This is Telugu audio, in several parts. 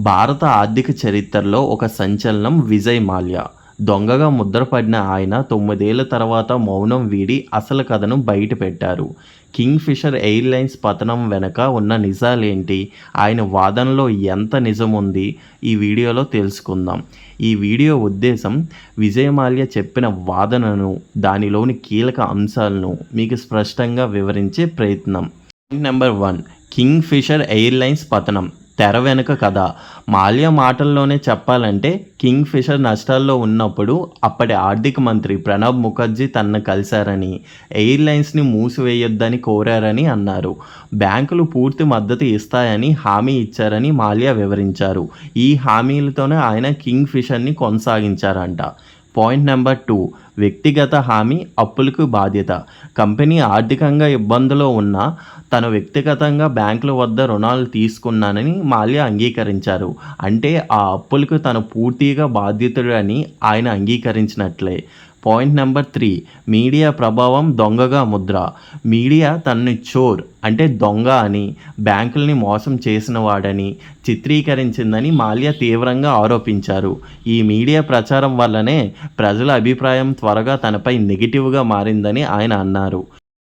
భారత ఆర్థిక చరిత్రలో ఒక సంచలనం విజయ్ మాల్యా. దొంగగా ముద్రపడిన ఆయన 9 ఏళ్ల తర్వాత మౌనం వీడి అసలు కథను బయటపెట్టారు. కింగ్ ఫిషర్ ఎయిర్లైన్స్ పతనం వెనుక ఉన్న నిజాలేంటి? ఆయన వాదనలో ఎంత నిజముంది? ఈ వీడియోలో తెలుసుకుందాం. ఈ వీడియో ఉద్దేశం విజయ్ మాల్యా చెప్పిన వాదనను, దానిలోని కీలక అంశాలను మీకు స్పష్టంగా వివరించే ప్రయత్నం. నెంబర్ 1, కింగ్ ఫిషర్ ఎయిర్లైన్స్ పతనం. తెర వెనుక కథ. మాల్యా మాటల్లోనే చెప్పాలంటే, కింగ్ ఫిషర్ నష్టాల్లో ఉన్నప్పుడు అప్పటి ఆర్థిక మంత్రి ప్రణబ్ ముఖర్జీ తనను కలిశారని, ఎయిర్లైన్స్ని మూసివేయొద్దని కోరారని అన్నారు. బ్యాంకులు పూర్తి మద్దతు ఇస్తాయని హామీ ఇచ్చారని మాల్యా వివరించారు. ఈ హామీలతోనే ఆయన కింగ్ ఫిషర్ని కొనసాగించారంట. పాయింట్ నెంబర్ 2, వ్యక్తిగత హామీ, అప్పులకు బాధ్యత. కంపెనీ ఆర్థికంగా ఇబ్బందులో ఉన్నా తను వ్యక్తిగతంగా బ్యాంకుల వద్ద రుణాలు తీసుకున్నానని మాల్యా అంగీకరించారు. అంటే ఆ అప్పులకు తను పూర్తిగా బాధ్యతుడు అని ఆయన అంగీకరించినట్లే. పాయింట్ నెంబర్ 3, మీడియా ప్రభావం, దొంగగా ముద్ర. మీడియా తనని చోర్ అంటే దొంగ అని, బ్యాంకుల్ని మోసం చేసిన వాడని చిత్రీకరించిందని మాల్యా తీవ్రంగా ఆరోపించారు. ఈ మీడియా ప్రచారం వల్లనే ప్రజల అభిప్రాయం త్వరగా తనపై నెగిటివ్గా మారిందని ఆయన అన్నారు.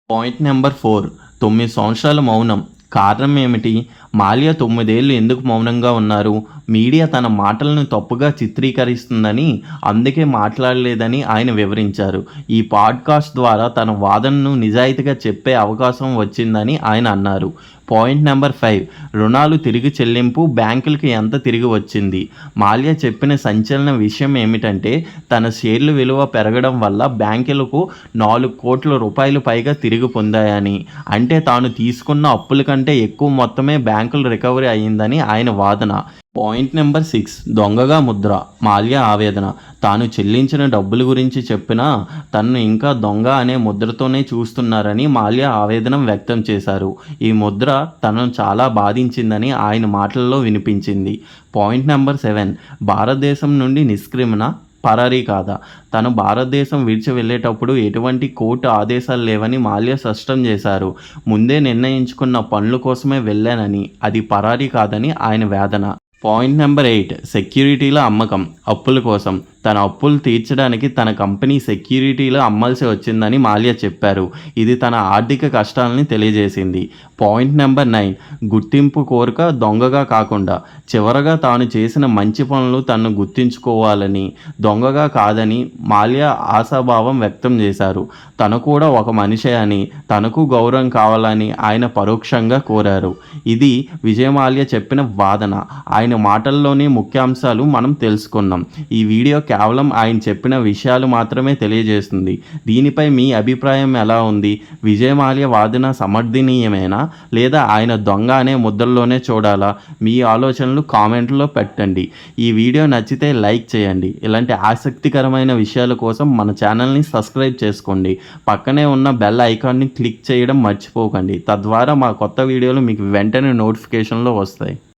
పాయింట్ నెంబర్ 4, 9 సంవత్సరాల మౌనం. కారణం ఏమిటి? మాల్యా 9 ఏళ్ళు ఎందుకు మౌనంగా ఉన్నారు? మీడియా తన మాటలను తప్పుగా చిత్రీకరిస్తుందని, అందుకే మాట్లాడలేదని ఆయన వివరించారు. ఈ పాడ్కాస్ట్ ద్వారా తన వాదనను నిజాయితీగా చెప్పే అవకాశం వచ్చిందని ఆయన అన్నారు. పాయింట్ నెంబర్ 5, రుణాలు తిరిగి చెల్లింపు, బ్యాంకులకు ఎంత తిరిగి వచ్చింది. మాల్యా చెప్పిన సంచలన విషయం ఏమిటంటే, తన షేర్ల విలువ పెరగడం వల్ల బ్యాంకులకు 4 కోట్ల రూపాయలు పైగా తిరిగి పొందాయని, అంటే తాను తీసుకున్న అప్పుల కంటే ఎక్కువ మొత్తమే బ్యాంకులు రికవరీ అయ్యిందని ఆయన వాదన. పాయింట్ నెంబర్ 6, దొంగగా ముద్ర. మాల్యా ఆవేదన. తాను చెల్లించిన డబ్బుల గురించి చెప్పినా తనను ఇంకా దొంగ అనే ముద్రతోనే చూస్తున్నారని మాల్యా ఆవేదన వ్యక్తం చేశారు. ఈ ముద్ర తనను చాలా బాధించిందని ఆయన మాటల్లో వినిపించింది. పాయింట్ నెంబర్ 7, భారతదేశం నుండి నిష్క్రమణ, పరారీ కాదా. తను భారతదేశం విడిచి వెళ్ళేటప్పుడు ఎటువంటి కోర్టు ఆదేశాలు లేవని మాల్యా స్పష్టం చేశారు. ముందే నిర్ణయించుకున్న పనుల కోసమే వెళ్ళానని, అది పరారీ కాదని ఆయన వేదన. పాయింట్ నెంబర్ 8, సెక్యూరిటీల అమ్మకం, అప్పుల కోసం. తన అప్పులు తీర్చడానికి తన కంపెనీ సెక్యూరిటీలు అమ్మాల్సి వచ్చిందని మాల్యా చెప్పారు. ఇది తన ఆర్థిక కష్టాలని తెలియజేసింది. పాయింట్ నెంబర్ 9, గుర్తింపు కోరిక, దొంగగా కాకుండా. చివరగా తాను చేసిన మంచి పనులు తనను గుర్తించుకోవాలని, దొంగగా కాదని మాల్యా ఆశాభావం వ్యక్తం చేశారు. తను కూడా ఒక మనిషే అని, తనకు గౌరవం కావాలని ఆయన పరోక్షంగా కోరారు. ఇది విజయ్ మాల్యా చెప్పిన వాదన. ఆయన మాటల్లోని ముఖ్యాంశాలు మనం తెలుసుకున్నాం. ఈ వీడియో కేవలం ఆయన చెప్పిన విషయాలు మాత్రమే తెలియజేస్తుంది. దీనిపై మీ అభిప్రాయం ఎలా ఉంది? విజయ్ మాల్యా వాదన సమర్థనీయమేనా, లేదా ఆయన దొంగ అనే ముద్రలోనే చూడాలా? మీ ఆలోచనలు కామెంట్లో పెట్టండి. ఈ వీడియో నచ్చితే లైక్ చేయండి. ఇలాంటి ఆసక్తికరమైన విషయాల కోసం మన ఛానల్ని సబ్స్క్రైబ్ చేసుకోండి. పక్కనే ఉన్న బెల్ ఐకాన్ని క్లిక్ చేయడం మర్చిపోకండి. తద్వారా మా కొత్త వీడియోలు మీకు వెంటనే నోటిఫికేషన్లో వస్తాయి.